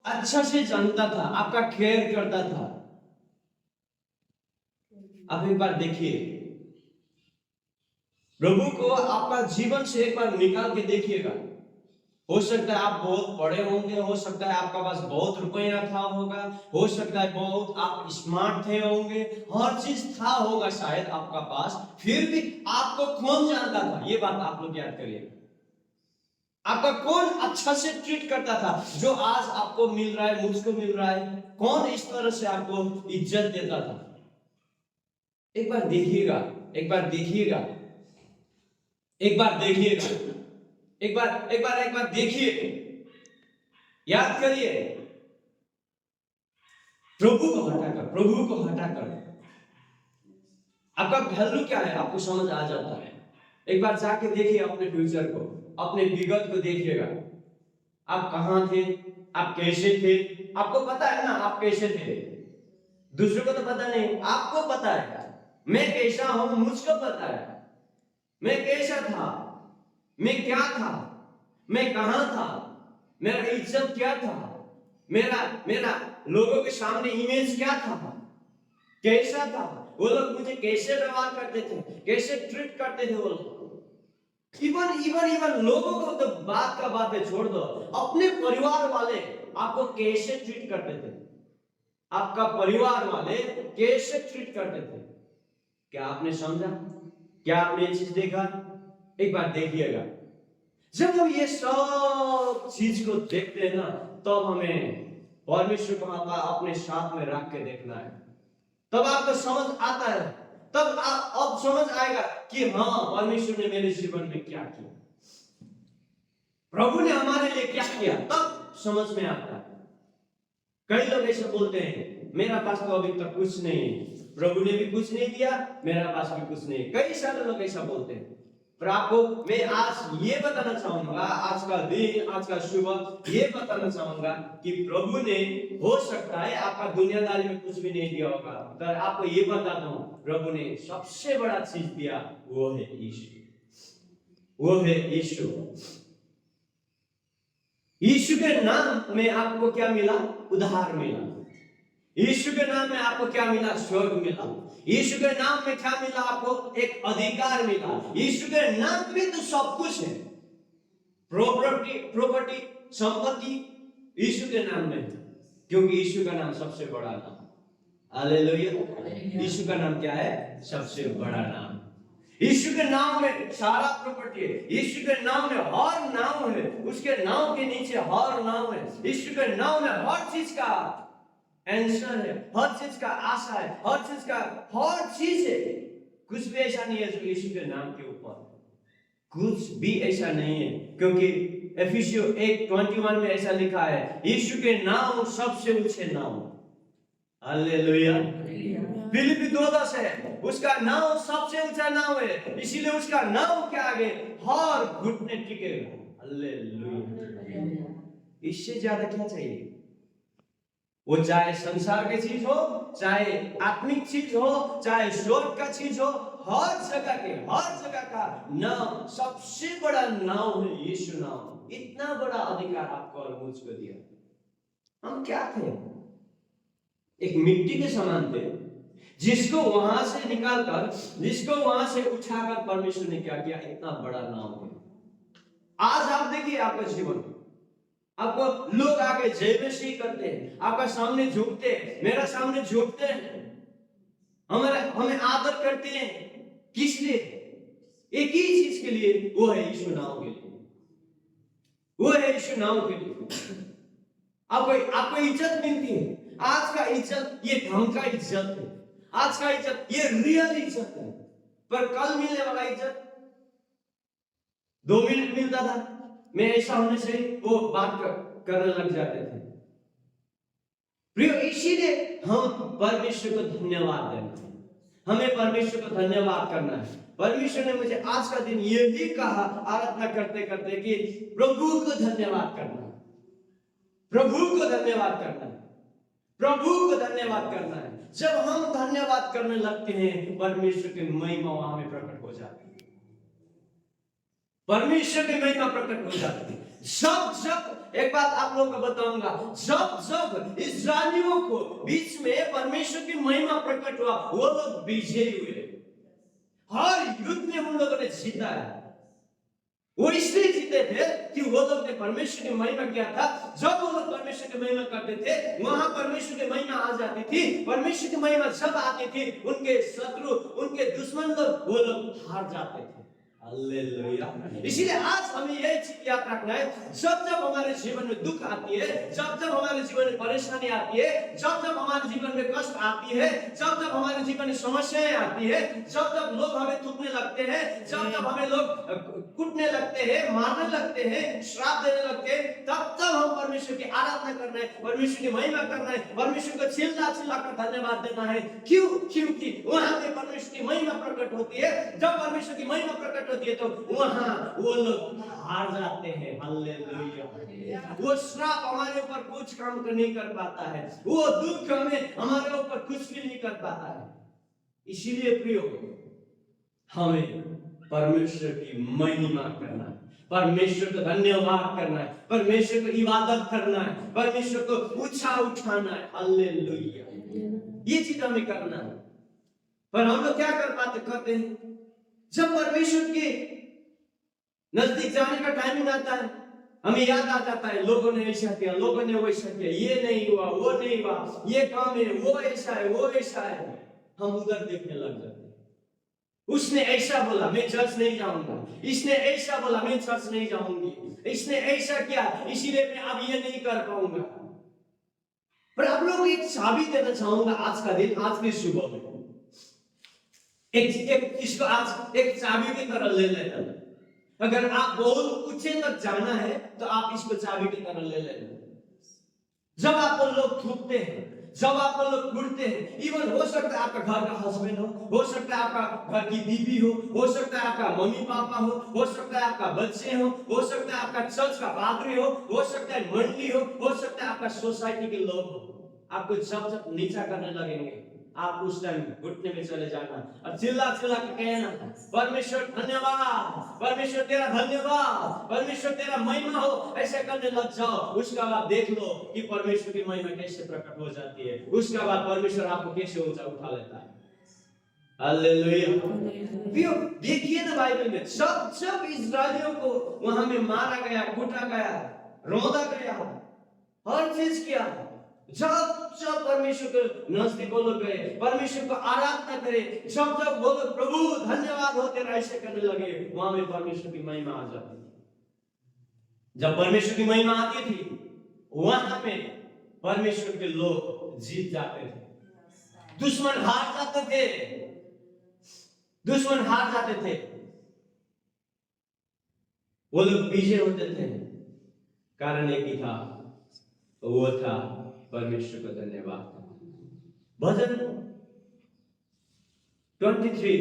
अच्छा से जानता था, आपका केयर करता था। आप एक बार देखिए, प्रभु को आपका जीवन से एक बार निकाल के देखिएगा। हो सकता है आप बहुत पढ़े होंगे, हो सकता है आपका पास बहुत रुपया था होगा, हो सकता है बहुत आप स्मार्ट थे होंगे, हर चीज था होगा शायद आपका पास, फिर भी आपको कौन जानता था? ये बात आप लोग याद करिए। आपका कौन अच्छा से ट्रीट करता था जो आज आपको मिल रहा है, मुझको मिल रहा है? कौन इस तरह से आपको इज्जत देता था? एक बार देखिएगा, एक बार देखिएगा, एक बार देखिएगा, एक बार देखिए, याद करिए। प्रभु को हटाकर आपका वैल्यू क्या है आपको समझ आ जाता है। एक बार जाके देखिए अपने फ्यूचर को, अपने विगत को देखिएगा। आप कहां थे, आप कैसे थे, आपको पता है ना आप कैसे थे। दूसरों को तो पता नहीं, आपको पता है मैं कैसा हूं, मुझको पता है मैं कैसा था, मैं क्या था, मैं कहां था, मेरा इज्जत क्या था, मेरा मेरा लोगों के सामने इमेज क्या था, कैसा था, वो लोग मुझे कैसे व्यवहार करते थे, कैसे ट्रीट करते थे वो लोग। इवन लोगों को तो बात का बात है, छोड़ दो, अपने परिवार वाले आपको कैसे ट्रीट करते थे, आपका परिवार वाले कैसे ट्रीट करते थे, क्या आपने समझा? क्या आपने ये चीज देखा? एक बार देखिएगा। जब हम ये सब चीज को देखते हैं ना, तो हमें परमेश्वर को अपने साथ में रख के देखना है। तब आपको समझ आता है, तब आप अब समझ आएगा कि हाँ, परमेश्वर ने मेरे जीवन में क्या किया, प्रभु ने हमारे लिए क्या किया, तब समझ में आता है। कई लोग ऐसे बोलते हैं, मेरा पास तो अभी तक कुछ नहीं है, प्रभु ने भी कुछ नहीं दिया, मेरा पास भी कुछ नहीं है। कई सारे लोग ऐसा बोलते हैं। पर आपको मैं आज ये बताना चाहूंगा, आज का दिन, आज का सुबह ये बताना चाहूंगा कि प्रभु ने, हो सकता है आपका दुनियादारी में कुछ भी नहीं दिया होगा, पर आपको ये बताता हूं, प्रभु ने सबसे बड़ा चीज दिया, वो है यीशु, वो है यीशु। यीशु के नाम में आपको क्या मिला? उद्धार मिला। यीशु के नाम में आपको क्या मिला? स्वर्ग मिला। यीशु के नाम में क्या मिला? आपको एक अधिकार मिला। यीशु के नाम में तो सब कुछ है, प्रॉपर्टी, संपत्ति यीशु के नाम में, क्योंकि यीशु का नाम सबसे बड़ा नाम। हालेलुया। यीशु का नाम क्या है? सबसे बड़ा नाम। यीशु के नाम में सारा प्रॉपर्टी है, यीशु के नाम में हर नाम है, उसके नाम के नीचे हर नाम है। यीशु के नाम में हर चीज का आंसर है, हर चीज का आशा है, हर चीज का हर चीज है। कुछ भी ऐसा नहीं है जो यीशु के नाम के ऊपर, कुछ भी ऐसा नहीं है, क्योंकि एफिसियों 1:21 में ऐसा लिखा है, यीशु के नाम सबसे ऊंचे नाम। हालेलुया। फिलिप्पी 2:10 है, उसका नाम सबसे ऊंचा नाम है, इसीलिए उसका नाम के आगे हर घुटने टिकेगा। हालेलुया। इससे ज्यादा क्या चाहिए? वो चाहे संसार की चीज हो, चाहे आत्मिक चीज हो, चाहे स्वर्ग का चीज हो, हर जगह का नाम सबसे बड़ा नाम है यीशु नाम। इतना बड़ा अधिकार आपको और मुझको दिया। हम क्या थे? एक मिट्टी के समान थे, जिसको वहां से निकालकर, जिसको वहां से उठाकर परमेश्वर ने क्या किया? इतना बड़ा नाम है। आज आप देखिए आपका जीवन, आपको लोग आके जय मसीह करते हैं, आपका सामने झुकते हैं, मेरा सामने झुकते हैं, हमें आदर करते हैं। किस लिए? एक ही चीज के लिए, वो है यीशु नाम के लिए, वो है यीशु नाम के लिए। आपको इज्जत मिलती है। आज का इज्जत ये ढंग का इज्जत है, आज का इज्जत ये रियल इज्जत है। पर कल मिलने वाला इज्जत 2 मिनट मिलता था, मैं ऐसा होने से वो बात करने लग जाते थे। प्रिय, इसीलिए हम परमेश्वर को धन्यवाद देना है, हमें परमेश्वर को धन्यवाद करना है। परमेश्वर ने मुझे आज का दिन यही कहा आराधना करते करते कि प्रभु को धन्यवाद करना है, प्रभु को धन्यवाद करना है, प्रभु को धन्यवाद करना है। जब हम धन्यवाद करने लगते हैं, परमेश्वर की महिमा वहां में प्रकट हो जाती है, परमेश्वर की महिमा प्रकट हो जाती है। जब जब एक बात आप लोगों को बताऊंगा, जब जब इस्राएलियों को बीच में परमेश्वर की महिमा प्रकट हुआ, वो लोग विजयी हुए। हर युद्ध में उन लोगों ने जीता है। वो इसलिए जीते थे कि वो लोग ने परमेश्वर की महिमा किया था। जब वो लोग परमेश्वर की महिमा करते थे, वहां परमेश्वर की महिमा आ जाती थी। परमेश्वर की महिमा जब आती थी, उनके शत्रु, उनके दुश्मन लोग, वो लोग हार जाते थे। हालेलुया। इसीलिए आज हमें यही चीज याद रखना है, जब जब हमारे जीवन में दुख आती है, जब जब हमारे जीवन में परेशानी आती है, जब जब हमारे जीवन में कष्ट आती है, जब जब हमारे जीवन में समस्याएं आती है, जब जब लोग हमें थूकने लगते हैं, जब जब हमें लोग कूटने लगते हैं, मारने लगते हैं, श्राप देने लगते हैं, तब तब हम परमेश्वर की आराधना करना है, परमेश्वर की महिमा करना है, परमेश्वर को चिल्ला चिल्ला कर धन्यवाद देना है। क्यों? क्योंकि वहां पे परमेश्वर की महिमा प्रकट होती है। जब परमेश्वर की महिमा प्रकट होती है तो वहां वो लोग हार जाते हैं। हालेलुया। वो श्राप हमारे ऊपर कुछ काम नहीं कर पाता है, वो दुख हमें हमारे ऊपर कुछ भी नहीं कर पाता है। इसीलिए प्रियो, हमें परमेश्वर की महिमा करना है, परमेश्वर को धन्यवाद करना है, परमेश्वर को इबादत करना है, परमेश्वर को ऊंचा उठाना है। हालेलुया। ये चीज हमें करना है। पर हम लोग क्या करते हैं, जब परमेश्वर के नजदीक जाने का टाइमिंग आता है, हमें याद आ जाता है लोगों ने ऐसा किया, लोगों ने वैसा किया, ये नहीं हुआ, वो नहीं हुआ, ये काम है, वो ऐसा है, वो ऐसा है। हम उधर देखने लग जाते हैं। उसने ऐसा बोला, मैं चर्च नहीं जाऊंगा। इसने ऐसा बोला, मैं चर्च नहीं जाऊंगी। इसने ऐसा किया, इसीलिए मैं अब ये नहीं कर पाऊंगा। पर आप लोग एक चाबी देना चाहूंगा आज का दिन, आज की सुबह में इसको आज एक चाबी की तरह ले लेना। अगर आप बहुत ऊंचे तक जाना है तो आप इसको चाबी की तरह ले लेना। जब आपको लोग थूकते हैं, जब आपको लोग कूटते हैं, इवन हो सकता है आपका घर का हस्बैंड हो सकता है आपका घर की बीवी हो सकता है आपका मम्मी पापा हो सकता है आपका बच्चे हो सकता है आपका चर्च का पादरी हो सकता है मंडली हो सकता है आपका सोसाइटी के लोग हो। आपको जब नीचा करने लगेंगे, आप उस टाइम घुटने में चले जाना और चिल्ला चिल्ला के कहना, परमेश्वर धन्यवाद, परमेश्वर तेरा धन्यवाद, परमेश्वर तेरा महिमा हो। ऐसे करने लग जाओ। उसका बाद देख लो कि परमेश्वर की महिमा कैसे प्रकट हो जाती है। उसका बाद परमेश्वर आपको कैसे ऊंचा उठा लेता है। हालेलुया। देखिए ना बाइबल में, सब इस्राएलियों को वहां में मारा गया, कूटा गया, रोदा गया, हर चीज किया। जब परमेश्वर के नजदीक वो लोग गए, परमेश्वर को आराधना करे, जब वो लोग प्रभु धन्यवाद हो तेरा ऐसे करने लगे, वहां में परमेश्वर की महिमा आ जाती थी। जब परमेश्वर की महिमा आती थी, वहां में परमेश्वर के लोग जीत जाते थे, दुश्मन हार जाते थे, दुश्मन हार जाते थे, वो लोग विजय होते थे। कारण एक ही था, वो था परमेश्वर को धन्यवाद। भजन 23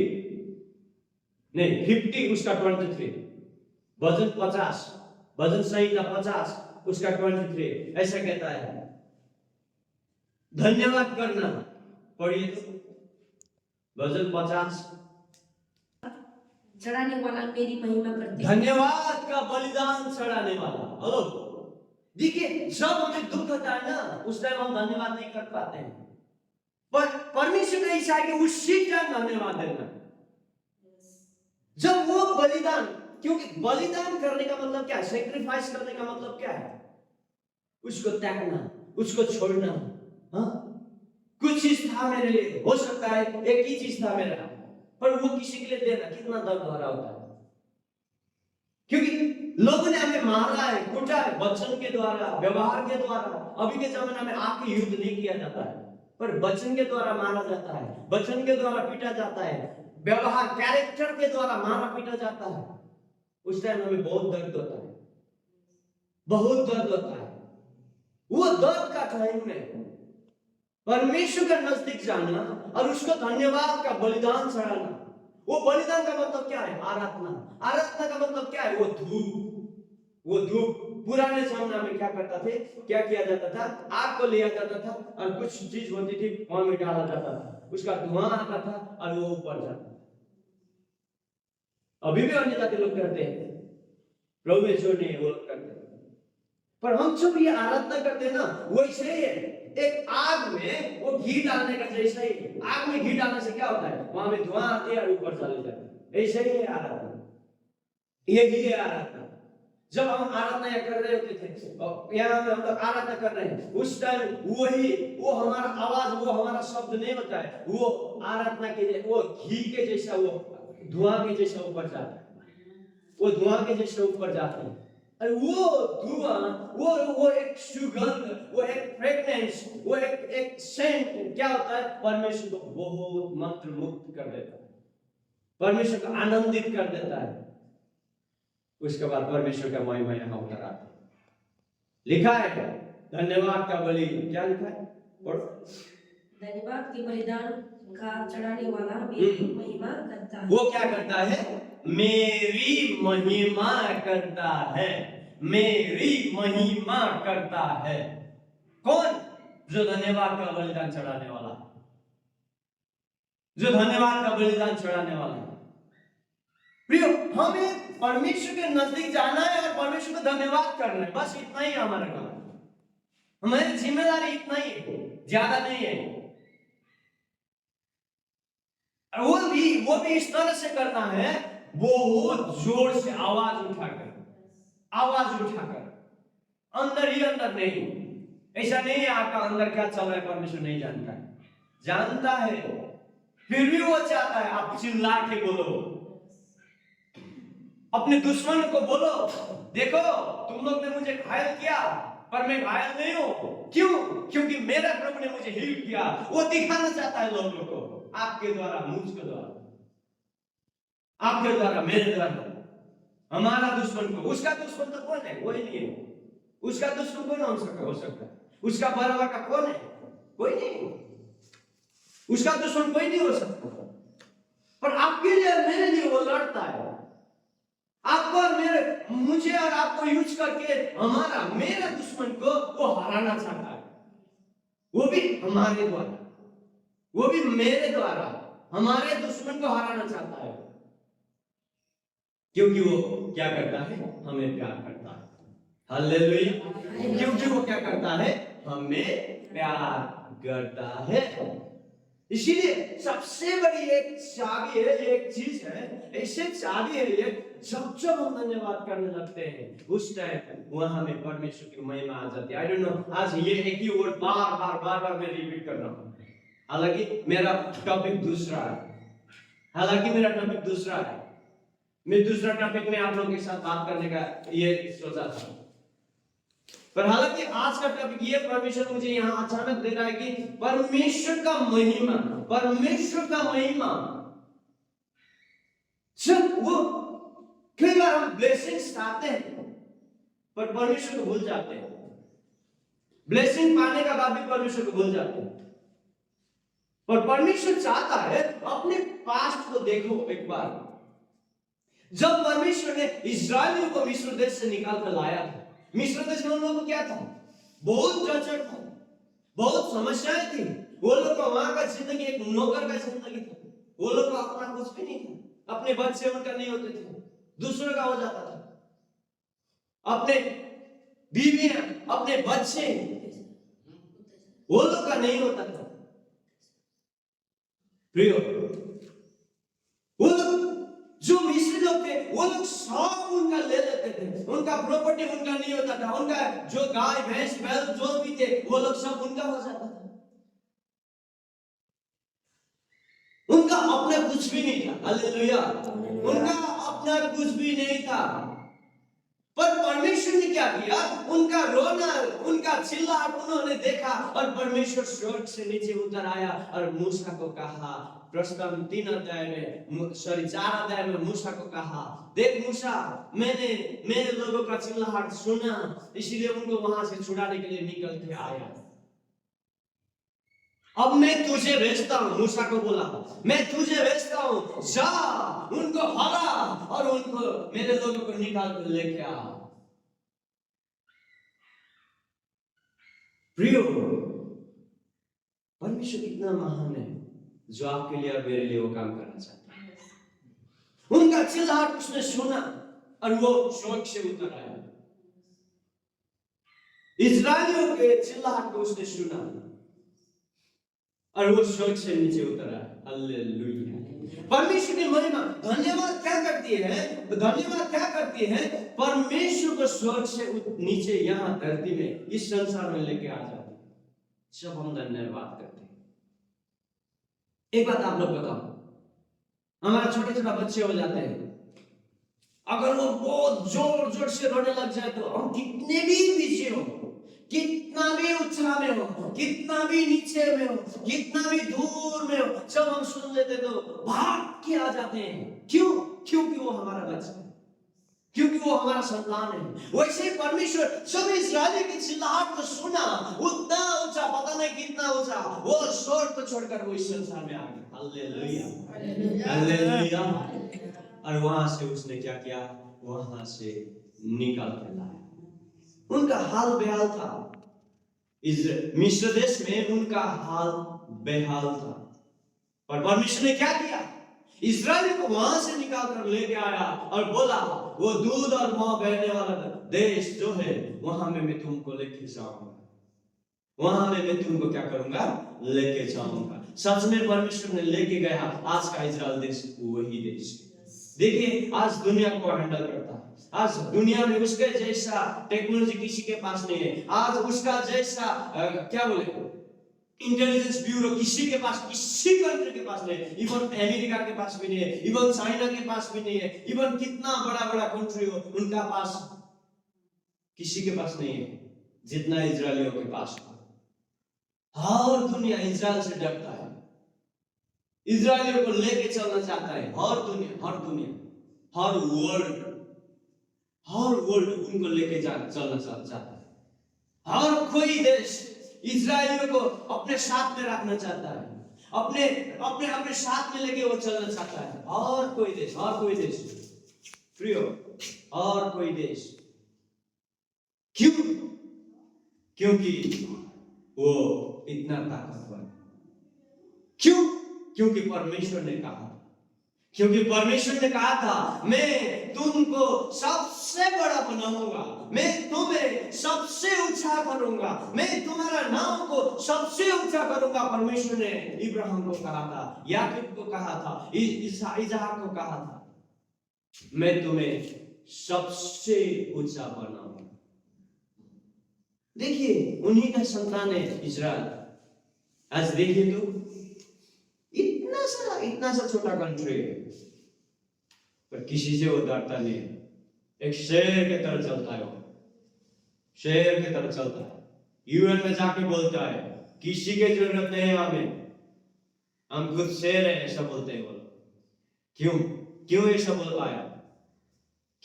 नहीं 50 उसका 23, भजन 50, भजन संहिता 50 उसका 23 ऐसा कहता है, धन्यवाद करना। पढ़िए तो, भजन 50, चढ़ाने वाला मेरी महिमा करते, धन्यवाद का बलिदान चढ़ाने वाला। हेलो, देखिए जब हमें दुख होता है ना, उस टाइम हम धन्यवाद नहीं कर पाते हैं, पर परमेश्वर का इच्छा है कि उसी टाइम धन्यवाद देना। जब वो बलिदान, क्योंकि बलिदान करने का मतलब क्या है, सेक्रीफाइस करने का मतलब क्या है, उसको त्यागना, उसको छोड़ना। हाँ, कुछ चीज था मेरे लिए, हो सकता है एक ही चीज था मेरा, पर वो किसी के लिए देना कितना दर्द भरा होता है। क्योंकि लोगों ने हमें मारा है, कूटा है, वचन के द्वारा, व्यवहार के द्वारा। अभी के जमाने में आके युद्ध नहीं किया जाता है, पर वचन के द्वारा मारा जाता है, वचन के द्वारा पीटा जाता है, व्यवहार कैरेक्टर के द्वारा मारा पीटा जाता है। उस टाइम हमें बहुत दर्द होता है, बहुत दर्द होता है। वो दर्द का टाइम में परमेश्वर के नजदीक जाना और उसको धन्यवाद का बलिदान चढ़ाना। वो बलिदान का मतलब क्या है, आराधना। आराधना का मतलब क्या है, वो धूप। पुराने जमाने में क्या करता थे, क्या किया जाता था, आग को लिया जाता था और कुछ चीज होती थी वहां में डाला जाता था, उसका धुआं आता था और वो ऊपर जाता था। अभी भी अन्य जाति लोग करते हैं, प्रभु में जो नहीं वो लोग करते हैं। पर हम जब ये आराधना करते हैं ना, वैसे ही है। एक आग में वो घी डालने का जैसा ही, आग में घी डालने से क्या होता है, वहां में धुआं आती है और ऊपर चले जाते हैं। ऐसे ही है आराधना, यही है आराधना। जब हम आराधना कर रहे होते थे, और यहाँ में हम लोग आराधना कर रहे हैं, उस टाइम वो हमारा आवाज, वो हमारा शब्द नहीं होता है, वो आराधना के, वो घी के जैसा, वो धुआं के जैसा ऊपर जाता है, वो धुआं के जैसे ऊपर जाते हैं। और वो धुआं, वो एक सुगंध, वो एक फ्रेग्रेंस, वो एक सेंट क्या होता है, परमेश्वर को बहुत मंत्र मुक्त कर देता है, परमेश्वर को आनंदित कर देता है। उसके बाद परमेश्वर का महिमा यहाँ उतर आता है। लिखा है धन्यवाद का बलि, क्या लिखा है, पढ़ो। धन्यवाद के बलिदान का चढ़ाने वाला मेरी महिमा करता है। वो क्या करता है, मेरी महिमा करता है, मेरी महिमा करता है। कौन? जो धन्यवाद का बलिदान चढ़ाने वाला, जो धन्यवाद का बलिदान चढ़ाने वाला। प्रियो, हमें परमेश्वर के नजदीक जाना है और परमेश्वर को धन्यवाद करना है, बस इतना ही हमारा काम है। हमारी जिम्मेदारी इतना ही है, ज्यादा नहीं है। वो भी इस तरह से करना है, बहुत जोर से आवाज उठाकर, अंदर ही अंदर नहीं। ऐसा नहीं है आपका अंदर क्या चल रहा है परमेश्वर नहीं जानता है, जानता है, फिर भी वो चाहता है आप चिल्ला के बोलो, अपने दुश्मन को बोलो, देखो तुम लोग ने मुझे घायल किया पर मैं घायल नहीं हूं। क्यों? क्योंकि मेरा प्रभु ने मुझे हील किया। वो दिखाना चाहता है लोगों को, आपके द्वारा, मुझके द्वारा, आपके द्वारा, मेरे द्वारा। हमारा दुश्मन को, उसका दुश्मन तो कौन है? कोई नहीं है। उसका दुश्मन कौन हो सकता है? उसका बराबर का कौन है? कोई नहीं। उसका दुश्मन कोई नहीं हो सकता, पर आपके लिए और मेरे लिए वो लड़ता है। आपको और मुझे और आपको यूज करके मेरा दुश्मन को वो हराना चाहता है। वो भी हमारे द्वारा, वो भी मेरे द्वारा हमारे दुश्मन को हराना चाहता है। क्योंकि वो क्या करता है? हमें प्यार करता है। हालेलुया। क्योंकि वो क्या करता है? हमें प्यार करता है। इसीलिए सबसे बड़ी एक चाबी है, एक चीज है, ऐसे चाबी है ये, जब हम धन्यवाद करने लगते हैं उस टाइम वहां में परमेश्वर की महिमा आ जाती है। आई डोंट नो, आज ये एक ही वर्ड बार बार मैं रिपीट कर रहा हूं, हालांकि मेरा टॉपिक दूसरा है। मैं दूसरा टॉपिक में आप लोगों के साथ बात करने का ये सोचा था, पर हालांकि आज का टॉपिक ये, परमेश्वर मुझे यहाँ अचानक दे रहा है कि परमेश्वर का महिमा, जब वो, कई बार हम ब्लेसिंग्स चाहते हैं पर परमेश्वर को भूल जाते हैं। ब्लेसिंग पाने का बाद भी परमेश्वर को भूल जाते हैं। पर परमेश्वर चाहता है, अपने पास्ट को देखो एक बार। जब परमेश्वर ने इस्राएलियों को मिस्र देश से निकाल कर लाया था, मिस्र देश में उन लोगों को क्या था? बहुत झंझट था, बहुत समस्याएं थी। वो लोग का वहां का जिंदगी एक नौकर का जिंदगी था। वो लोग का अपना कुछ भी नहीं था, अपने बच्चे उनका नहीं होते थे, दूसरों का हो जाता था। अपने बीवियां, अपने बच्चे, वो लोग का नहीं होता था। प्रियो, वो लोग जो मिस्री लोग थे, वो लोग सब उनका ले लेते थे, उनका प्रॉपर्टी उनका नहीं होता था, उनका जो गाय भैंस बैल जो भी थे वो लोग सब उनका हो जाता था। उनका अपना कुछ भी नहीं था। हालेलुया। उनका अपना कुछ भी नहीं था, पर परमेश्वर ने क्या किया? उनका रोना, उनका चिल्लाहट उन्होंने देखा और परमेश्वर स्वर्ग से नीचे उतर आया और मूसा को कहा, प्रस्थान 4 अध्याय में मूसा को कहा, देख मूसा, मैंने मेरे लोगों का चिल्लाहट सुना, इसलिए उनको वहां से छुड़ाने के लिए निकल के आया। अब मैं तुझे भेजता हूं, मूसा को बोला, मैं तुझे भेजता हूं, जा उनको हरा और उनको, मेरे लोगों को निकाल कर लेके आ। प्रियो, परमेश्वर कितना महान है जो आपके लिए और मेरे लिए वो काम करना चाहता है। उनका चिल्लाहट उसने सुना और वो स्वर्ग से उतर आया। इस्राएलियों के चिल्लाहट को उसने सुना और वो स्वर्ग से नीचे उतरा। हालेलुया। परमेश्वर की महिमा धन्यवाद क्या करती है? धन्यवाद क्या करती है? परमेश्वर को स्वर्ग से नीचे यहाँ धरती में इस संसार में लेके आ जाती है जब हम धन्यवाद करते हैं। एक बात आप लोग बताओ, हमारे छोटे छोटे बच्चे हो जाते हैं, अगर वो बहुत जोर जोर से रोने लग जाए तो हम कितने भी पीछे हो, कितना भी उत्साह में हो, कितना भी नीचे में हो, कितना भी दूर में हो, जब हम सुन लेते तो भाग के आ जाते हैं। क्यों? क्योंकि वो हमारा बच्चा है, क्योंकि वो हमारा संतान है। वैसे ही परमेश्वर जब इस्राएल की चिल्लाहट को सुना, उतना ऊंचा, पता नहीं कितना ऊंचा, वो स्वर्ग को छोड़कर वो इस संसार में आ गया। Hallelujah, hallelujah. और वहां से उसने क्या किया? वहां से निकाल के लाया। उनका हाल बेहाल था, इस मिस्र देश में उनका हाल बेहाल था, पर परमेश्वर ने क्या किया? इस्राएल को वहां से निकाल कर लेके आया और बोला वो दूध और मां बहने वाला देश जो है वहां में मैं तुमको लेके जाऊंगा, वहां में मैं तुमको क्या करूंगा? लेके जाऊंगा। सच में परमेश्वर ने लेके गया। आज का इस्राएल देश वही देश है। देखिए आज दुनिया को हैंडल करता है। आज दुनिया में उसके जैसा टेक्नोलॉजी किसी के पास नहीं है। आज उसका जैसा क्या बोले इंटेलिजेंस ब्यूरो किसी के पास, किसी कंट्री के पास नहीं है। इवन अमेरिका के पास भी नहीं है, इवन चाइना के पास भी नहीं है, इवन कितना बड़ा बड़ा कंट्री हो उनका पास, किसी के पास नहीं है जितना इजरायलियों के पास है। हर दुनिया इजराइल से डरता है, इजरायलियों को लेके चलना चाहता है। हर दुनिया, हर दुनिया, हर वर्ल्ड उनको लेके चलना चाहता है। हर कोई देश इजरायलियों को अपने साथ में रखना चाहता है, अपने अपने अपने साथ में लेके वो चलना चाहता है। और कोई देश, और कोई देश प्रियो, और कोई देश। क्यों? क्योंकि वो इतना ताकतवर। क्यों? क्योंकि परमेश्वर ने कहा, क्योंकि परमेश्वर ने कहा था मैं तुमको सबसे बड़ा बनाऊंगा, मैं तुम्हें सबसे ऊंचा करूंगा, मैं तुम्हारा नाम को सबसे ऊंचा करूंगा। परमेश्वर ने इब्राहिम को कहा था, याकूब को कहा था, इसहाक को कहा था मैं तुम्हें सबसे ऊंचा बनाऊंगा। देखिए उन्हीं का संतान है इजराइल। आज देखिए तो इतना सा छोटा कंट्री है, पर किसी से वो डरता नहीं है। एक शेर के तरह चलता है, वो शेर के तरह चलता है। यूएन में जाके बोलता है किसी की जरूरत नहीं है हमें, हम खुद शेर है, ऐसा बोलते हैं वो। क्यों? क्यों ऐसा बोल पाया?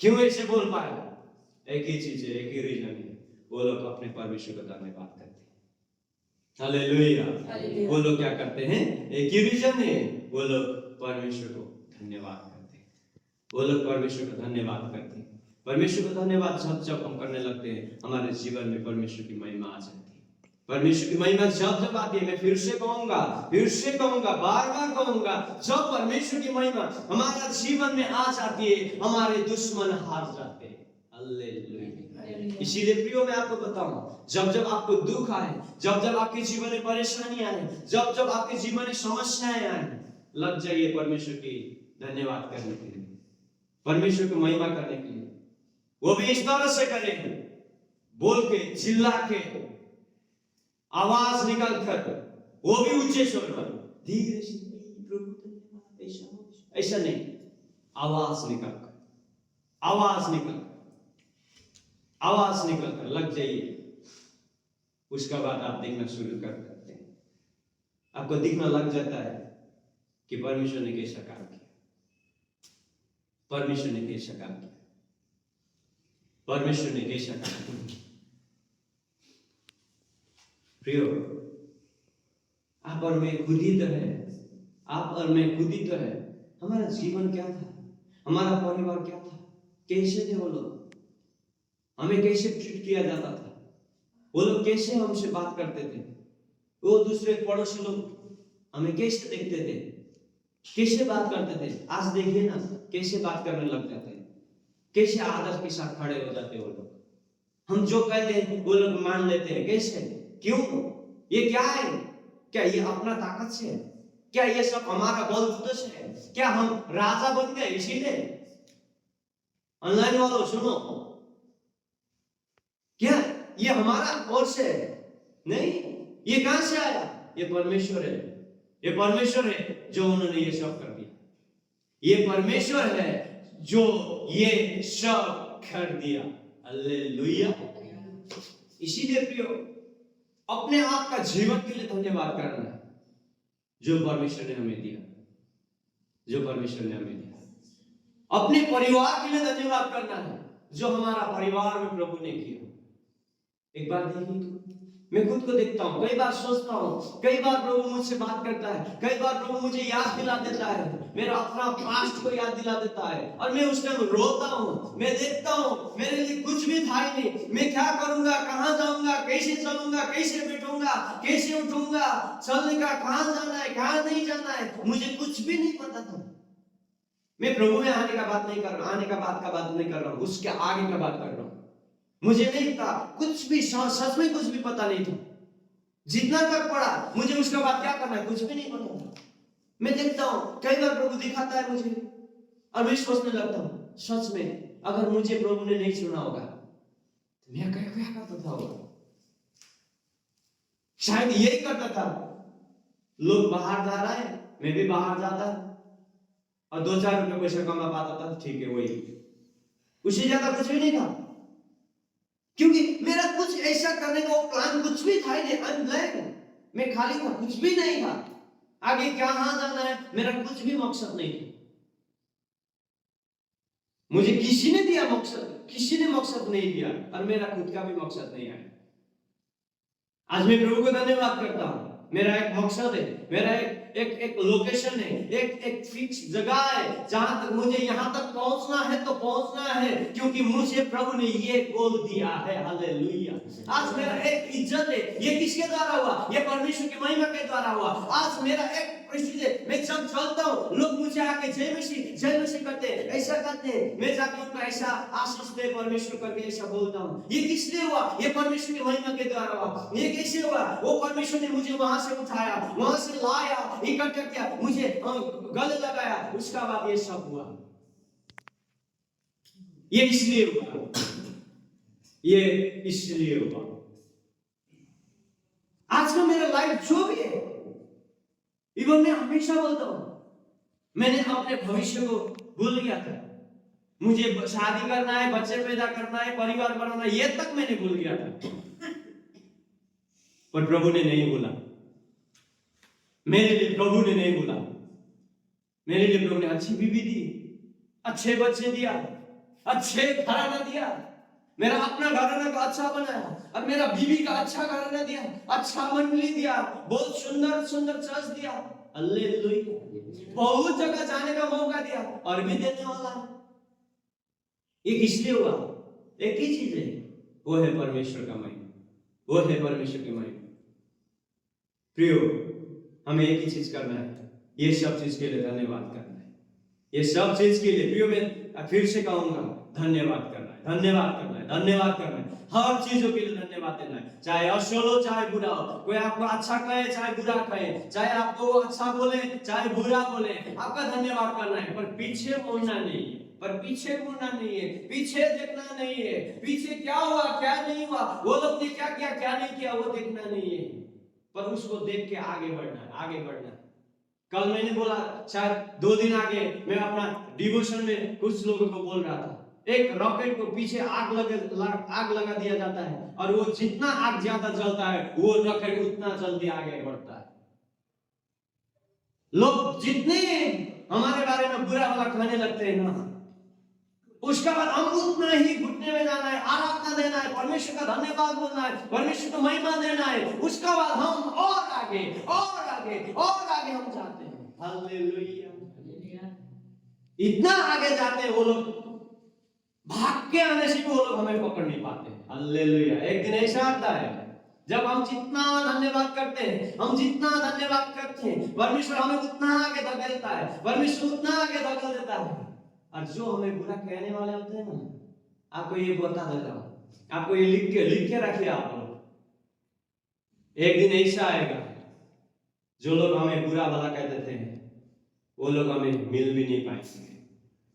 क्यों ऐसे बोल पाया? एक ही चीज है, एक ही रीजन है, वो लोग अपने परमेश्वर को धन्यवाद करते हैं। हालेलुया। वो लोग क्या करते हैं? एक ही रीजन है, वो लोग परमेश्वर को धन्यवाद करते हैं। वो लोग परमेश्वर को धन्यवाद करते हैं। परमेश्वर को धन्यवाद जब हम करने लगते हैं, हमारे जीवन में परमेश्वर की महिमा आ जाती है। परमेश्वर की महिमा जब आती है, मैं फिर से कहूंगा, बार बार कहूंगा, जब परमेश्वर की महिमा हमारा जीवन में आ जाती है, हमारे दुश्मन हार जाते हैं। हालेलुया। इसीलिए प्रियो मैं आपको बताऊं, जब जब आपको दुख आए, जब जब आपके जीवन में परेशानी आए, जब जब आपके जीवन में समस्याएं आए, लग जाइए परमेश्वर की धन्यवाद करने के लिए, परमेश्वर को महिमा करने के लिए। वो भी इस तरह से करेंगे, बोल के, चिल्ला के, आवाज निकाल कर, वो भी ऊंचे स्वर पर, धीरे से, प्रभु धन्यवाद, ऐसा नहीं, आवाज निकाल कर, आवाज निकल कर लग जाइए। उसका बाद आप देखना शुरू कर देते हैं, आपको दिखना लग जाता है कि परमेश्वर ने कैसा काम किया, परमेश्वर ने कैसा काम किया, परमेश्वर ने कैसा काम किया। प्रियो, आप और मैं खुद ही तो है, आप और मैं खुद ही तो है। हमारा जीवन क्या था, हमारा परिवार क्या था, कैसे थे वो लोग, हमें कैसे ट्रीट किया जाता था, वो लोग कैसे हमसे बात करते थे, वो दूसरे पड़ोसी लोग हमें कैसे देखते थे, कैसे बात करते थे। आज देखिए ना कैसे बात करने लग जाते हैं, कैसे आदर के साथ खड़े हो जाते हैं वो लोग। हम जो कहते हैं वो लोग मान लेते हैं। कैसे? क्यों? ये क्या है? क्या ये अपना ताकत से है? क्या ये सब हमारा बलबूते से है? क्या हम राजा बन गए इसीलिए? ऑनलाइन वालों सुनो, क्या ये हमारा और से है? नहीं, ये कहां से आया? ये परमेश्वर है। ये परमेश्वर है जो उन्होंने ये सब कर दिया। ये परमेश्वर है जो ये सब कर दिया। हालेलुया। इसीलिए प्रियो, अपने आप का जीवन के लिए धन्यवाद करना है जो परमेश्वर ने हमें दिया, जो परमेश्वर ने हमें दिया। अपने परिवार के लिए धन्यवाद करना है जो हमारा परिवार में प्रभु ने किया। एक बार देखिए तो मैं खुद को देखता हूँ, कई बार सोचता हूँ, कई बार प्रभु मुझसे बात करता है, कई बार प्रभु मुझे याद दिला देता है, मेरा अपना पास्ट को याद दिला देता है और मैं उस टाइम रोता हूँ। मैं देखता हूँ मेरे लिए कुछ भी था ही नहीं, मैं क्या करूंगा, कहां जाऊंगा, कैसे चलूंगा, कैसे बैठूंगा, कैसे उठूंगा, चलने का कहां जाना है, कहां नहीं जाना है, मुझे कुछ भी नहीं पता था। मैं प्रभु में आने का बात नहीं कर रहा, आने का बात नहीं कर रहा हूँ, उसके आगे का बात कर रहा हूँ। मुझे नहीं था कुछ भी, सच में कुछ भी पता नहीं था। जितना तक पढ़ा मुझे उसका बाद क्या करना है कुछ भी नहीं पता था। मैं देखता हूं कई बार प्रभु दिखाता है मुझे और मैं सोचने लगता हूं, सच में अगर मुझे प्रभु ने नहीं सुना होगा तो मैं क्या करता था होगा? शायद यही करता था, लोग बाहर जा रहा है मैं भी बाहर जाता और 2-4 रुपए पैसा कमा पाता था, ठीक है वही, उससे ज्यादा कुछ भी नहीं था। क्योंकि मेरा कुछ ऐसा करने का प्लान कुछ भी था ही नहीं। आई एम ब्लैंक, मैं खाली था, कुछ भी नहीं था। आगे कहां जाना है मेरा कुछ भी मकसद नहीं था। मुझे किसी ने दिया मकसद, किसी ने मकसद नहीं दिया और मेरा खुद का भी मकसद नहीं आया। आज मैं प्रभु को धन्यवाद करता हूं, मेरा एक मकसद है, मेरा एक लोकेशन है, एक फिक्स जगह है जहां तक मुझे यहां तक पहुंचना है तो पहुंचना है, क्योंकि मुझे प्रभु ने ये गोल दिया है। हालेलुया। आज मेरा एक इज्जत है, ये किसके द्वारा हुआ? ये परमेश्वर की महिमा के द्वारा हुआ। आज मेरा एक परिस्थिति है, मैं जब चलता हूं लोग मुझे आके जय मसीह करते हैं, ऐसा करते हैं, मैं जाके उनको ऐसा आशीष दे परमेश्वर करके ऐसा बोलता हूं। ये किस लिए हुआ? ये परमेश्वर की महिमा के द्वारा हुआ। ये कैसे हुआ? वो परमेश्वर ने मुझे वहां से उठाया, वहां से लाया, इकट्ठा किया, मुझे गले लगाया, उसका बाद ये सब हुआ। ये इसलिए हुआ, ये इसलिए हुआ। आज का मेरा लाइफ जो भी है, इवन मैं हमेशा बोलता हूं, मैंने अपने भविष्य को भूल गया था। मुझे शादी करना है, बच्चे पैदा करना है, परिवार बनाना है, ये तक मैंने भूल गया था। पर प्रभु ने नहीं बोला, मेरे लिए प्रभु ने नहीं बोला। मेरे लिए प्रभु ने अच्छी बीवी दी, अच्छे बच्चे दिया, अच्छे घराना दिया, मेरा अपना घराना को अच्छा बनाया और मेरा बीवी का अच्छा घराना दिया, अच्छा मंडली दिया, बहुत सुंदर सुंदर चर्च दिया। हालेलुया। बहुत जगह जाने का मौका दिया और भी देने वाला है। ये किस लिए हुआ? एक ही चीज है, वो है परमेश्वर का महिमा, वो है परमेश्वर की महिमा। प्रियो, हमें एक ही चीज करना है, ये सब चीज के लिए धन्यवाद करना है। ये सब चीज के लिए प्रियो मैं फिर से कहूंगा, धन्यवाद करना है, धन्यवाद करना है, धन्यवाद करना है। हर चीजों के लिए धन्यवाद देना है, चाहे असल हो चाहे बुरा हो। कोई आपको अच्छा कहे चाहे बुरा कहे, चाहे आपको अच्छा बोले चाहे बुरा बोले, आपका धन्यवाद करना है। पर पीछे मुड़ना नहीं है, पर पीछे मुड़ना नहीं है, पीछे देखना नहीं है, पीछे क्या हुआ क्या नहीं हुआ, वो लोग ने क्या किया क्या नहीं किया वो देखना नहीं है, पर उसको देख के आगे बढ़ना है, आगे बढ़ना है। कल मैंने बोला, शायद 2 दिन आगे मैं अपना डिवोशन में कुछ लोगों को बोल रहा था, एक रॉकेट को पीछे आग लगा दिया जाता है और वो जितना आग ज्यादा जलता है वो रॉकेट उतना जल्दी आगे बढ़ता है। लोग जितने हमारे बारे में बुरा भला कहने लगते हैं ना, उसका बाद हम उतना ही घुटने में जाना है, आराधना देना है, परमेश्वर का धन्यवाद बोलना है, परमेश्वर को महिमा देना है। उसका बाद हम और आगे और आगे और आगे हम जाते हैं। हालेलुया। इतना आगे जाते हैं वो लोग, भाग के आने से भी वो लोग हमें पकड़ नहीं पाते। हालेलुया। एक दिन ऐसा आता है जब हम जितना धन्यवाद करते हैं, हम जितना धन्यवाद करते हैं, परमेश्वर हमें उतना आगे धकेलता है, परमेश्वर उतना आगे धकेल देता है। और जो हमें बुरा कहने वाले होते हैं ना, आपको ये बता देता हूं, आपको ये लिख के रखिए आप लोग। एक दिन ऐसा आएगा जो लोग हमें बुरा भला कहते थे वो लोग हमें मिल भी नहीं पाएंगे।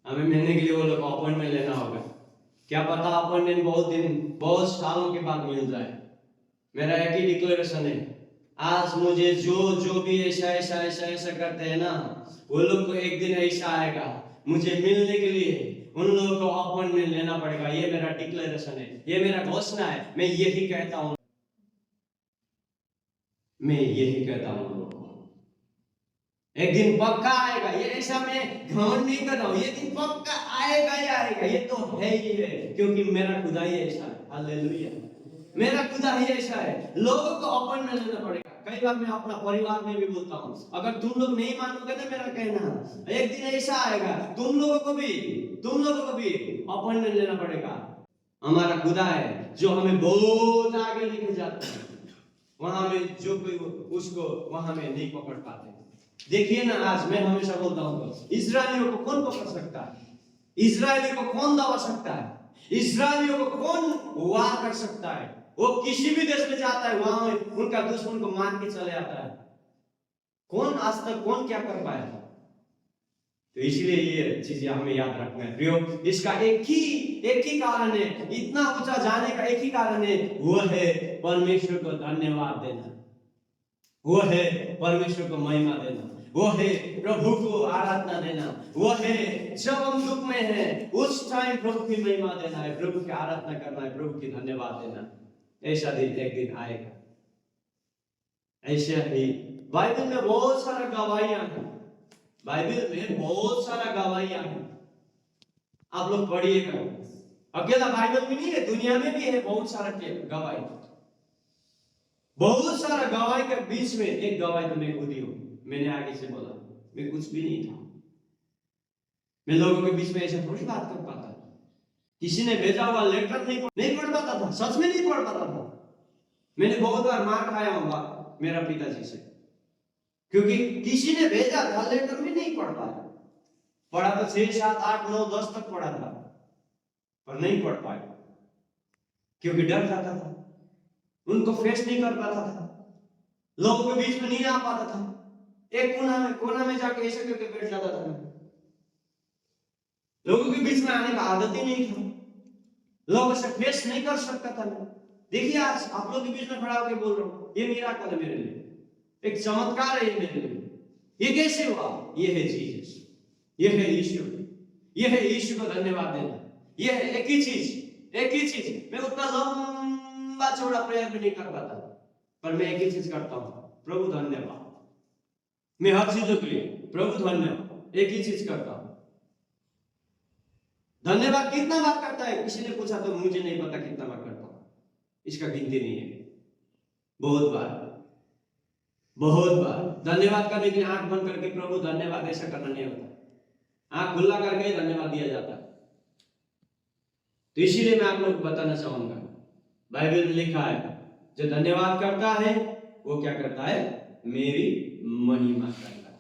हमें मिलने के लिए वो लोग अपॉइंटमेंट लेना होगा। क्या पता अपॉइंटमेंट बहुत सालों के बाद मिल जाए। मेरा एक ही डिक्लेरेशन है, आज मुझे जो भी ऐसा करते हैं ना, वो लोग को एक दिन ऐसा आएगा मुझे मिलने के लिए उन लोगों को अपॉइंटमेंट लेना पड़ेगा। ये मेरा डिक्लेरेशन है, ये मेरा घोषणा है। मैं यही कहता हूं एक दिन पक्का आएगा। ये ऐसा मैं घमंड नहीं कर रहा हूं, ये दिन पक्का आएगा ही आएगा। ये तो है ही है, क्योंकि मेरा खुदा ही ऐसा है। हालेलुया, मेरा खुदा ही ऐसा है। लोगों को अपॉइंटमेंट लेना पड़ेगा। कई बार मैं अपना परिवार में भी बोलता हूँ, अगर तुम लोग नहीं मानोगे ना मेरा कहना, एक दिन ऐसा आएगा तुम लोगों को भी अपॉइंटमेंट लेना पड़ेगा। हमारा खुदा है जो हमें बहुत आगे लेके जाता है। वहां में जो कोई उसको वहां में नहीं पकड़ पाते। देखिए ना, आज मैं हमेशा बोलता हूँ, इस्राएलियों को कौन पकड़ सकता है? इस्राएलियों को कौन दबा सकता है? इस्राएलियों को कौन वार कर सकता है? वो किसी भी देश में जाता है, वहां में उनका दुश्मन को मार के चले आता है। कौन आज तक कौन क्या कर पाया था? तो इसलिए ये चीजें हमें याद रखना है प्रियो। इसका एक ही कारण है, इतना ऊंचा जाने का एक ही कारण है, वो है परमेश्वर को धन्यवाद देना, वो है परमेश्वर को महिमा देना, वो है प्रभु को आराधना देना, वो है जब हम दुख में हैं उस टाइम प्रभु की महिमा देना है, प्रभु की आराधना करना है, प्रभु की धन्यवाद देना। ऐसा दिन एक दिन आएगा। ऐसा ही बाइबल में बहुत सारा गवाहियां हैं, बाइबल में बहुत सारा गवाहियां हैं। आप लोग पढ़िएगा, अकेला बाइबल में नहीं है, दुनिया में भी है बहुत सारा गवाही। बहुत सारा गवाही के बीच में एक गवाही तो मैं खुद ही हूं। मैंने आगे से बोला, मैं कुछ भी नहीं था। मैं लोगों के बीच में ऐसे थोड़ी बात कर पाता। किसी ने भेजा हुआ लेटर नहीं पढ़ पाता था, सच में नहीं पढ़ पाता था। मैंने बहुत बार मार खाया होगा मेरा पिताजी से, क्योंकि किसी ने भेजा था लेटर में नहीं पढ़ पाया। पढ़ा तो 6, 7, 8, 9, 10 तक पढ़ा था, पर नहीं पढ़ पाया क्योंकि डर जाता था, उनको फेस नहीं कर पाता था, लोगों के बीच में नहीं आ पाता था। एक कोना में जाके ऐसे करके बैठ जाता था। लोगों के बीच में आने का आदत ही नहीं था, लोगों से फेस नहीं कर सकता था मैं। देखिए आज आप लोगों के बीच में खड़ा होकर बोल रहा हूँ, ये मिराकल है मेरे लिए, एक चमत्कार है ये मेरे लिए। ये कैसे हुआ? ये है जीसस, ये है यीशु, ये है यीशु को धन्यवाद देना। ये है एक ही चीज। मैं उतना लंबा चौड़ा प्रेयर भी नहीं कर पाता, पर मैं एक ही चीज करता हूँ, प्रभु धन्यवाद। मैं हर चीजों के लिए प्रभु धन्यवाद, एक ही चीज करता हूँ। धन्यवाद कितना बार करता है? किसी ने पूछा तो मुझे नहीं पता कितना बार करता हूँ, इसका गिनती नहीं है। बहुत बार धन्यवाद करने के लिए आंख बंद करके प्रभु धन्यवाद ऐसा करना नहीं होता, आंख खुला करके ही धन्यवाद दिया जाता है। तो इसीलिए मैं आप लोग को बताना चाहूंगा, बाइबल में लिखा है जो धन्यवाद करता है वो क्या करता है? मेरी महिमा करता है।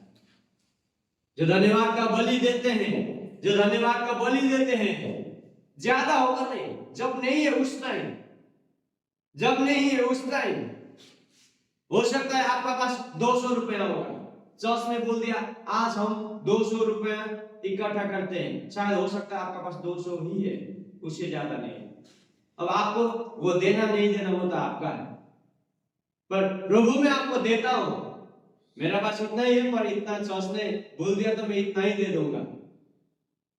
जो धन्यवाद का बलि देते हैं, ज्यादा होगा नहीं, जब नहीं है उस टाइम हो सकता है आपका पास 200 रुपया होगा, चर्च में बोल दिया आज हम 200 रुपया इकट्ठा करते हैं, शायद हो सकता है आपका पास 200 ही है, उससे ज्यादा नहीं। अब आपको वो देना नहीं देना होता आपका है, पर प्रभु मैं आपको देता हूं, मेरा पास उतना ही है, पर इतना चर्च ने बोल दिया तो मैं इतना ही दे दूंगा।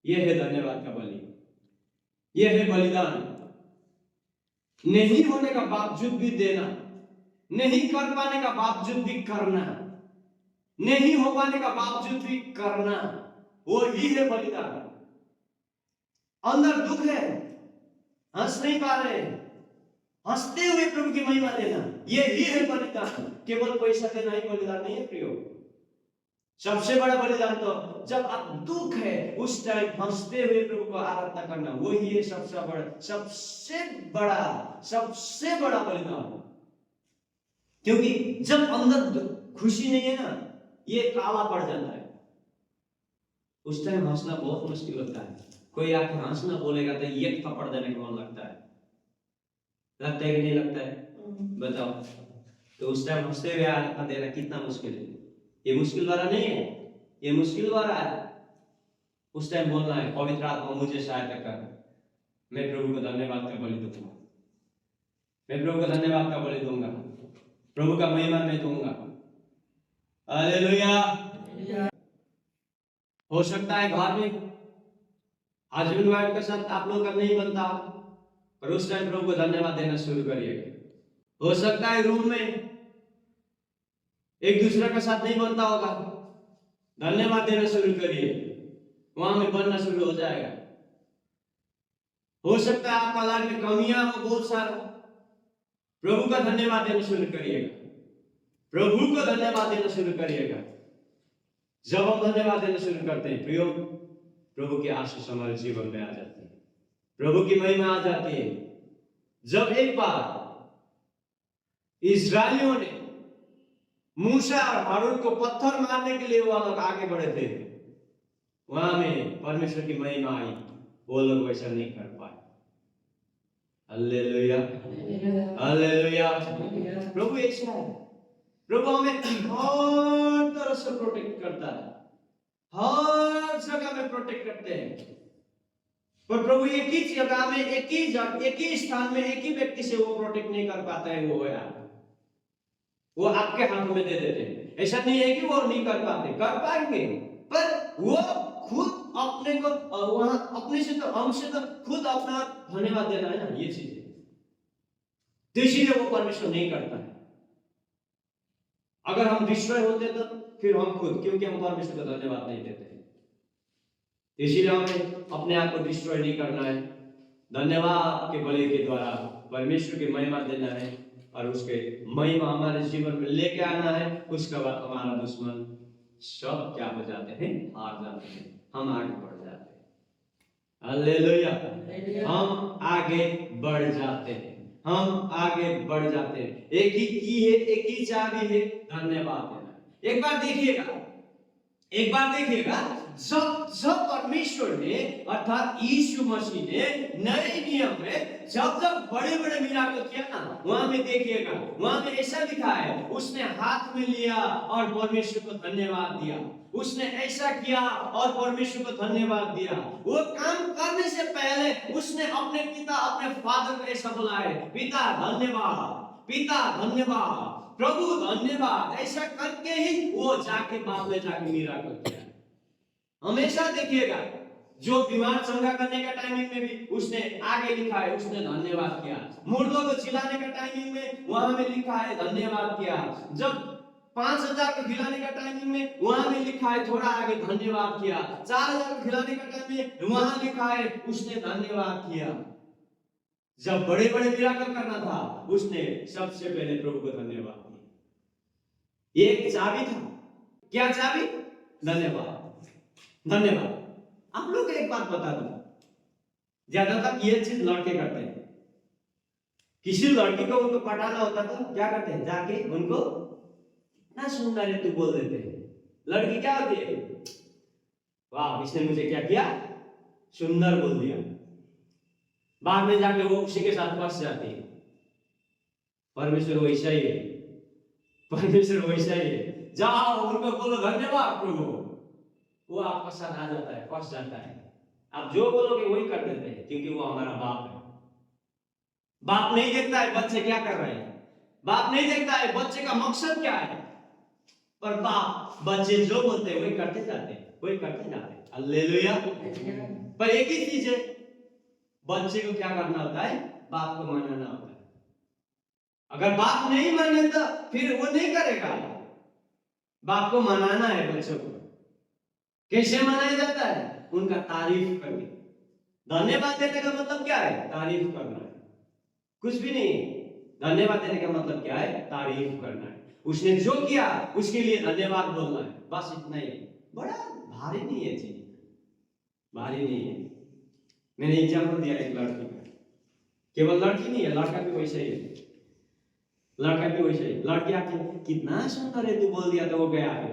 यह है धन्यवाद का बलि, यह है बलिदान। नहीं होने का बावजूद भी देना, नहीं कर पाने का बावजूद भी करना, नहीं हो पाने का बावजूद भी करना, वो ही है बलिदान। अंदर दुख है, हंस नहीं पा रहे, हंसते हुए प्रभु की महिमा देना, ये ही है बलिदान। केवल पैसा देना ही बलिदान नहीं है प्रियो। सबसे बड़ा बलिदान तो जब आप दुख है उस टाइम हंसते हुए प्रभु को आराधना करना, वही है सबसे बड़ा बलिदान। क्योंकि जब अंदर खुशी नहीं है ना, ये काला पड़ जाता है, उस टाइम हंसना बहुत मुश्किल होता है। कोई आके हंसना बोलेगा तो एक थप्पड़ देने को मन लगता है, लगता है कि नहीं लगता है? बताओ। तो उस टाइम हंसते हुए आत्मा देना कितना मुश्किल है। ये मुश्किल वाला नहीं है, ये मुश्किल वाला है। उस टाइम बोलना है, पवित्र आत्मा मुझे सहायता कर, मैं प्रभु को धन्यवाद का बलि दूंगा, मैं प्रभु को धन्यवाद का बलि दूंगा, प्रभु का महिमा मैं दूंगा। हालेलुया। हो सकता है घर में हस्बैंड वाइफ के साथ आप लोग का नहीं बनता, और उस टाइम प्रभु को धन्यवाद देना शुरू करिएगा। हो सकता है रूम में एक दूसरे के साथ नहीं बनता होगा, धन्यवाद देना शुरू करिए, वहां में बनना शुरू हो जाएगा। हो सकता है आपका लाइफ में कमियां हो बहुत सारा, प्रभु का धन्यवाद देना शुरू करिएगा, प्रभु को धन्यवाद देना शुरू करिएगा। जब हम धन्यवाद देना शुरू करते हैं प्रियो, प्रभु की आशीष हमारे जीवन में आ जाती है, प्रभु की महिमा आ जाती है। जब एक बार इस्राएलियों ने मूसा और हारून को पत्थर मारने के लिए वो लोग आगे बढ़े थे, वहां में परमेश्वर की महिमा आई, वो लोग वैसा नहीं कर पाए। Hallelujah, hallelujah. प्रभु ऐसा है, प्रभु हमें हर तरह से प्रोटेक्ट करता है, हर जगह में प्रोटेक्ट करते हैं। पर प्रभु एक ही जगह में, एक ही स्थान में, एक ही व्यक्ति से वो प्रोटेक्ट नहीं कर पाता है, वो है आप। वो आपके हाथ में दे देते हैं। ऐसा नहीं है कि वो नहीं कर पाते, कर पाएंगे, पर वो खुद अपने को वहां अपने से तो हमसे तो खुद अपना धन्यवाद देना है ना, ये चीज है। तो इसीलिए वो परमेश्वर नहीं करता है। अगर हम डिस्ट्रॉय होते तो फिर हम खुद, क्योंकि हम परमेश्वर को धन्यवाद नहीं देते, इसीलिए हमें अपने आप को डिस्ट्रॉय नहीं करना है। धन्यवाद के बलि के द्वारा परमेश्वर की महिमा देना है, और उसके महिमा हमारे जीवन में लेके आना है। उसके बाद हमारा दुश्मन सब क्या हो जाते हैं, हार जाते हैं, हम आगे बढ़ जाते हैं। हालेलुया, हम आगे बढ़ जाते हैं, हम आगे बढ़ जाते हैं। एक ही की है, एक ही चाबी है, धन्यवाद देना। एक बार देखिएगा, एक बार देखिएगा, जब परमेश्वर ने अर्थात यीशु मसीह ने नए नियम में जब बड़े बड़े मिराकल किया ना, वहां में देखिएगा, वहां में ऐसा लिखा है, उसने हाथ में लिया और परमेश्वर को धन्यवाद दिया। उसने ऐसा किया और परमेश्वर को धन्यवाद दिया। वो काम करने से पहले उसने अपने पिता, अपने फादर को ऐसा बोला है, पिता धन्यवाद, पिता धन्यवाद, प्रभु धन्यवाद। ऐसा करके ही वो जाके बाद में जाके मिराकल किया। हमेशा देखिएगा, जो बीमार चंगा करने का टाइमिंग में भी उसने आगे लिखा है, उसने धन्यवाद किया। मुर्दों को खिलाने का टाइमिंग में वहां में लिखा है धन्यवाद किया। जब 5000 को खिलाने का टाइमिंग में वहां में लिखा है थोड़ा आगे धन्यवाद किया। 4000 को खिलाने का टाइम में वहां लिखा है उसने धन्यवाद किया। जब बड़े बड़े मिराकल करना था, उसने सबसे पहले प्रभु को धन्यवाद किया। एक चाबी था, क्या चाबी? धन्यवाद, धन्यवाद। आप लोग एक बात बता दूं, ज्यादातर ये चीज लड़के करते हैं। किसी लड़की को उनको पटाना होता तो क्या करते हैं, जाके उनको ना सुंदर है तू बोल देते हैं। लड़की क्या होती है, वाह इसने मुझे क्या किया, सुंदर बोल दिया। बाद में जाके वो उसी के साथ फंस जाती है। परमेश्वर वैसा ही है, परमेश्वर वैसा ही है। जाओ उनको बोलो धन्यवाद प्रभु, वो आपका साथ आ जाता है, फंस जाता है। आप जो बोलोगे वही कर देते हैं, क्योंकि वो हमारा बाप है। बाप नहीं देखता है बच्चे क्या कर रहे हैं, बाप नहीं देखता है बच्चे का मकसद क्या है, पर बाप बच्चे जो बोलते हैं वही करते जाते हैं, वही करते जाते हैं। हालेलुया। पर एक ही चीज है, बच्चे को क्या करना होता है, बाप को मानना होता है। अगर बाप नहीं माने तो फिर वो नहीं करेगा। बाप को मनाना है बच्चों को। कैसे मनाया जाता है, उनका तारीफ करके। धन्यवाद देने का मतलब क्या है, तारीफ करना है, कुछ भी नहीं। धन्यवाद देने का मतलब क्या है, तारीफ करना है। उसने जो किया उसके लिए धन्यवाद बोलना है, बस इतना ही। बड़ा भारी नहीं है चीज, भारी नहीं है। मैंने एग्जाम्पल दिया एक लड़की का, केवल लड़की नहीं है, लड़का भी वैसा ही है, लड़का भी वैसा ही। लड़की आके कितना सुंदर है तू बोल दिया तो वो गया है,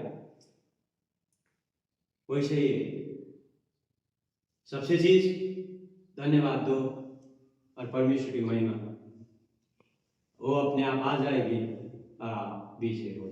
वैसे ही सबसे चीज धन्यवाद दो और परमेश्वर की महिमा वो अपने आप आ जाएगी, विजय हो